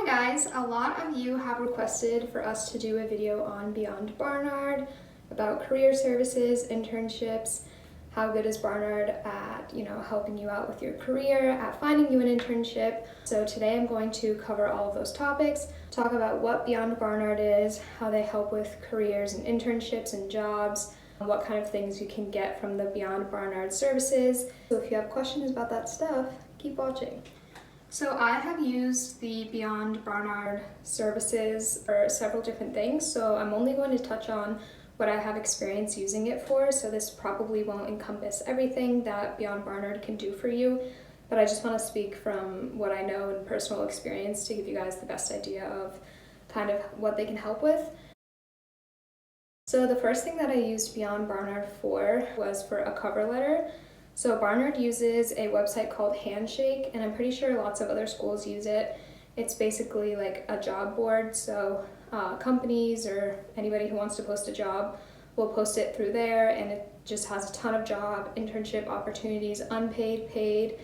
guys, a lot of you have requested for us to do a video on Beyond Barnard about career services, internships, how good is Barnard at, helping you out with your career, at finding you an internship. So today I'm going to cover all of those topics, talk about what Beyond Barnard is, how they help with careers and internships and jobs, what kind of things you can get from the Beyond Barnard services. So if you have questions about that stuff, keep watching. So I have used the Beyond Barnard services for several different things, so I'm only going to touch on what I have experience using it for, so this probably won't encompass everything that Beyond Barnard can do for you, but I just want to speak from what I know and personal experience to give you guys the best idea of kind of what they can help with. So the first thing that I used Beyond Barnard for was for a cover letter. So Barnard uses a website called Handshake, and I'm pretty sure lots of other schools use it. It's basically like a job board, so companies or anybody who wants to post a job will post it through there, and it just has a ton of job, internship opportunities, unpaid, paid.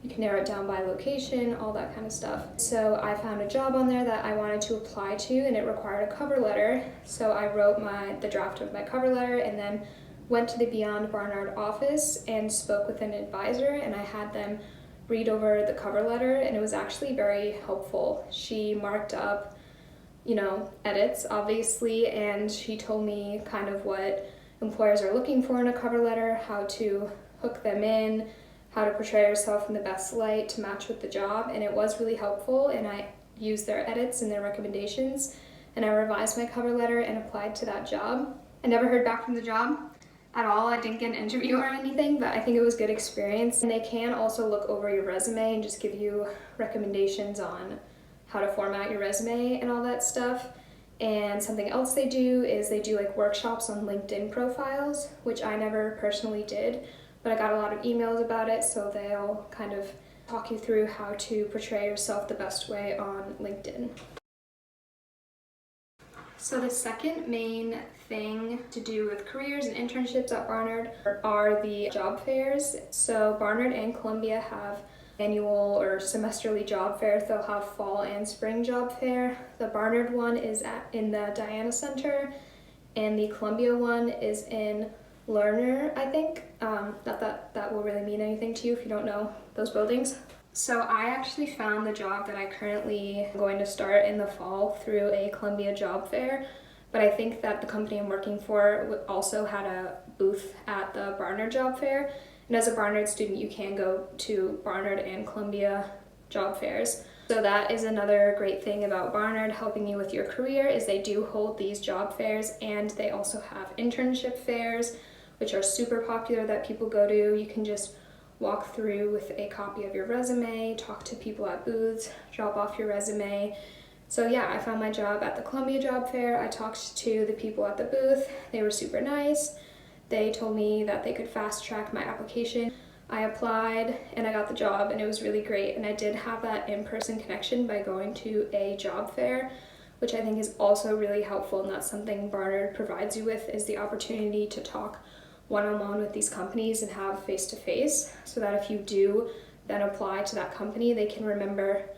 You can narrow it down by location, all that kind of stuff. So I found a job on there that I wanted to apply to, and it required a cover letter. So I wrote the draft of my cover letter and then went to the Beyond Barnard office and spoke with an advisor, and I had them read over the cover letter, and it was actually very helpful. She marked up, edits obviously, and she told me kind of what employers are looking for in a cover letter, how to hook them in, how to portray yourself in the best light to match with the job, and it was really helpful, and I used their edits and their recommendations, and I revised my cover letter and applied to that job. I never heard back from the job at all. I didn't get an interview or anything, but I think it was good experience. And they can also look over your resume and just give you recommendations on how to format your resume and all that stuff. And something else they do is they do like workshops on LinkedIn profiles, which I never personally did, but I got a lot of emails about it, so they'll kind of talk you through how to portray yourself the best way on LinkedIn. So the second main thing to do with careers and internships at Barnard are the job fairs. So Barnard and Columbia have annual or semesterly job fairs. They'll have fall and spring job fair. The Barnard one is in the Diana Center, and the Columbia one is in Lerner, I think. Not that that will really mean anything to you if you don't know those buildings. So I actually found the job that I currently am going to start in the fall through a Columbia job fair, but I think that the company I'm working for also had a booth at the Barnard job fair, and as a Barnard student you can go to Barnard and Columbia job fairs. So that is another great thing about Barnard helping you with your career, is they do hold these job fairs, and they also have internship fairs, which are super popular that people go to. You can just walk through with a copy of your resume, talk to people at booths, drop off your resume. So yeah, I found my job at the Columbia job fair. I talked to the people at the booth. They were super nice. They told me that they could fast track my application. I applied and I got the job, and it was really great. And I did have that in-person connection by going to a job fair, which I think is also really helpful, and that's something Barnard provides you with, is the opportunity to talk one-on-one with these companies and have face-to-face, so that if you do then apply to that company, they can remember,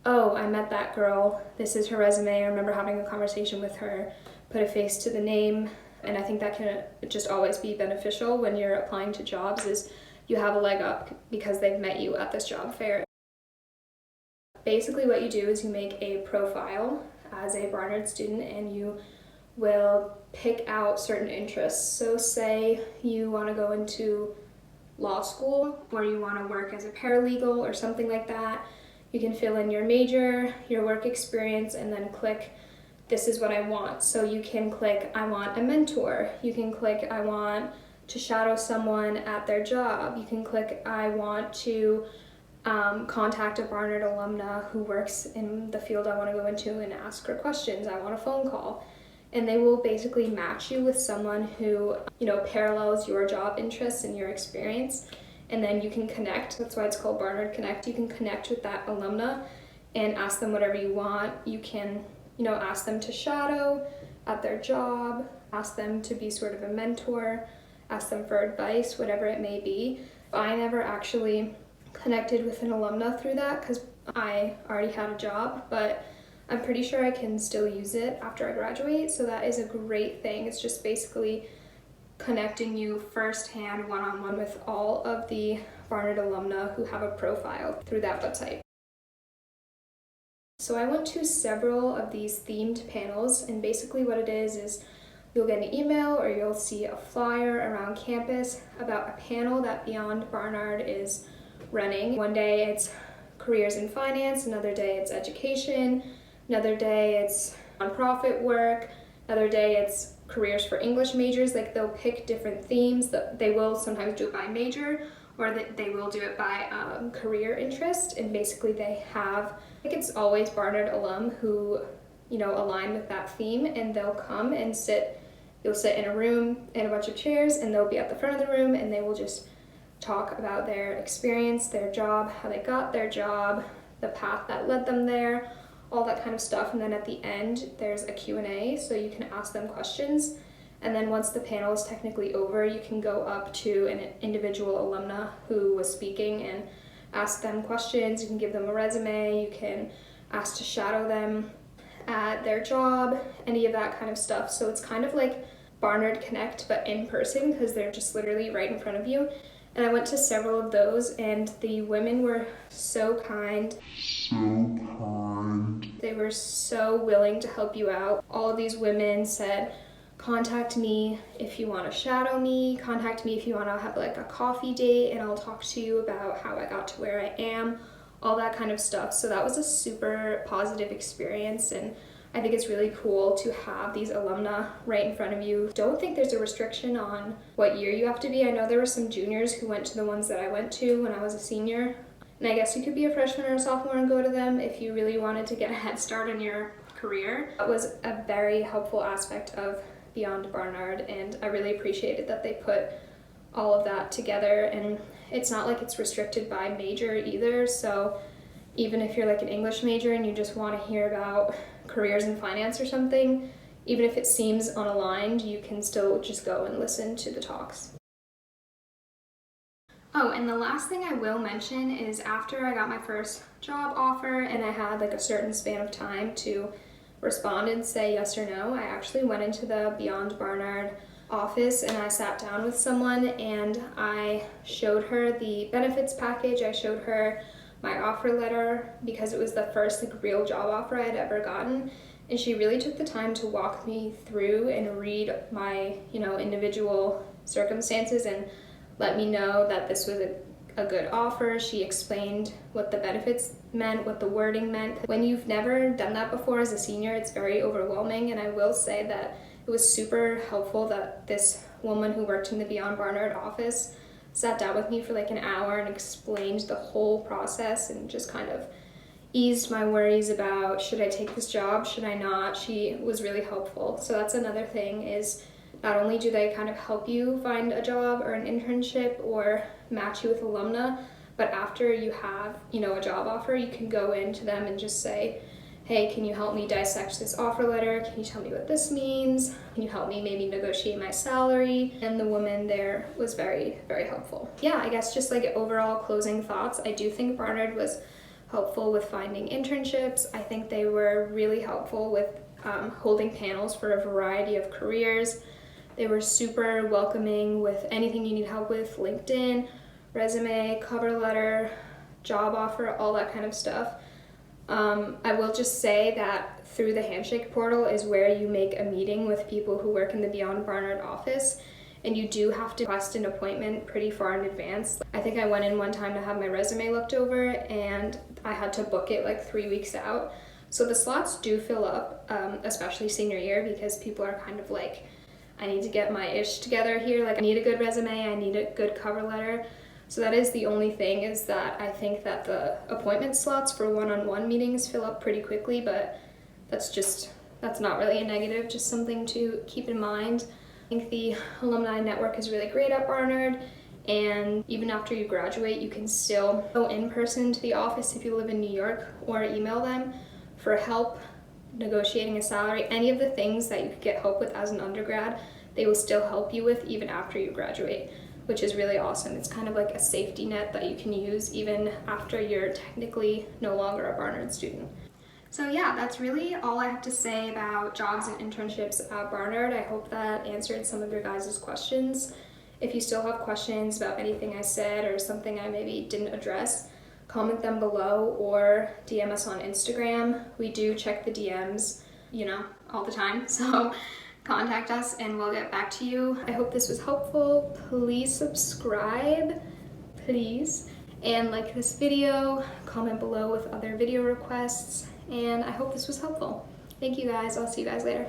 oh, I met that girl, this is her resume, I remember having a conversation with her, put a face to the name. And I think that can just always be beneficial when you're applying to jobs, is you have a leg up because they've met you at this job fair. Basically what you do is you make a profile as a Barnard student, and you will pick out certain interests. So say you want to go into law school, or you want to work as a paralegal or something like that. You can fill in your major, your work experience, and then click, this is what I want. So you can click, I want a mentor. You can click, I want to shadow someone at their job. You can click, I want to contact a Barnard alumna who works in the field I want to go into and ask her questions. I want a phone call. And they will basically match you with someone who, parallels your job interests and your experience. And then you can connect. That's why it's called Barnard Connect. You can connect with that alumna and ask them whatever you want. You can, ask them to shadow at their job, ask them to be sort of a mentor, ask them for advice, whatever it may be. I never actually connected with an alumna through that because I already had a job, but I'm pretty sure I can still use it after I graduate, so that is a great thing. It's just basically connecting you firsthand, one-on-one with all of the Barnard alumna who have a profile through that website. So I went to several of these themed panels, and basically what it is you'll get an email or you'll see a flyer around campus about a panel that Beyond Barnard is running. One day it's careers in finance, another day it's education, another day it's nonprofit work, another day it's careers for English majors. Like, they'll pick different themes. They will sometimes do it by major, or they will do it by career interest, and basically they have, I think it's always Barnard alum who, align with that theme, and they'll come and you'll sit in a room in a bunch of chairs, and they'll be at the front of the room, and they will just talk about their experience, their job, how they got their job, the path that led them there, all that kind of stuff. And then at the end, there's a Q&A, so you can ask them questions. And then once the panel is technically over, you can go up to an individual alumna who was speaking and ask them questions. You can give them a resume, you can ask to shadow them at their job, any of that kind of stuff. So it's kind of like Barnard Connect, but in person, because they're just literally right in front of you. And I went to several of those, and the women were so kind. They were so willing to help you out. All of these women said, contact me if you want to shadow me, contact me if you want to have like a coffee date, and I'll talk to you about how I got to where I am, all that kind of stuff. So that was a super positive experience, and I think it's really cool to have these alumna right in front of you. Don't think there's a restriction on what year you have to be. I know there were some juniors who went to the ones that I went to when I was a senior, and I guess you could be a freshman or a sophomore and go to them if you really wanted to get a head start in your career. That was a very helpful aspect of Beyond Barnard, and I really appreciated that they put all of that together. And it's not like it's restricted by major either, so even if you're like an English major and you just want to hear about careers in finance or something, even if it seems unaligned, you can still just go and listen to the talks. Oh, and the last thing I will mention is after I got my first job offer and I had like a certain span of time to respond and say yes or no, I actually went into the Beyond Barnard office and I sat down with someone and I showed her the benefits package. I showed her my offer letter because it was the first like real job offer I'd ever gotten, and she really took the time to walk me through and read my individual circumstances and let me know that this was a good offer. She explained what the benefits meant, what the wording meant. When you've never done that before as a senior, it's very overwhelming, and I will say that it was super helpful that this woman who worked in the Beyond Barnard office sat down with me for like an hour and explained the whole process and just kind of eased my worries about, should I take this job, should I not? She was really helpful. So that's another thing, is not only do they kind of help you find a job or an internship or match you with alumna, but after you have, a job offer, you can go into them and just say, hey, can you help me dissect this offer letter? Can you tell me what this means? Can you help me maybe negotiate my salary? And the woman there was very, very helpful. Yeah, I guess just like overall closing thoughts, I do think Barnard was helpful with finding internships. I think they were really helpful with holding panels for a variety of careers. They were super welcoming with anything you need help with, LinkedIn, resume, cover letter, job offer, all that kind of stuff. I will just say that through the handshake portal is where you make a meeting with people who work in the Beyond Barnard office, and you do have to request an appointment pretty far in advance. I think I went in one time to have my resume looked over, and I had to book it like 3 weeks out. So the slots do fill up, especially senior year, because people are kind of like, I need to get my ish together here. Like, I need a good resume, I need a good cover letter. So that is the only thing, is that I think that the appointment slots for one-on-one meetings fill up pretty quickly, but that's not really a negative, just something to keep in mind. I think the alumni network is really great at Barnard, and even after you graduate, you can still go in person to the office if you live in New York, or email them for help negotiating a salary. Any of the things that you could get help with as an undergrad, they will still help you with even after you graduate, which is really awesome. It's kind of like a safety net that you can use even after you're technically no longer a Barnard student. So yeah, that's really all I have to say about jobs and internships at Barnard. I hope that answered some of your guys' questions. If you still have questions about anything I said or something I maybe didn't address, comment them below or DM us on Instagram. We do check the DMs, all the time. So contact us and we'll get back to you. I hope this was helpful. Please subscribe, please. And like this video, comment below with other video requests, and I hope this was helpful. Thank you guys, I'll see you guys later.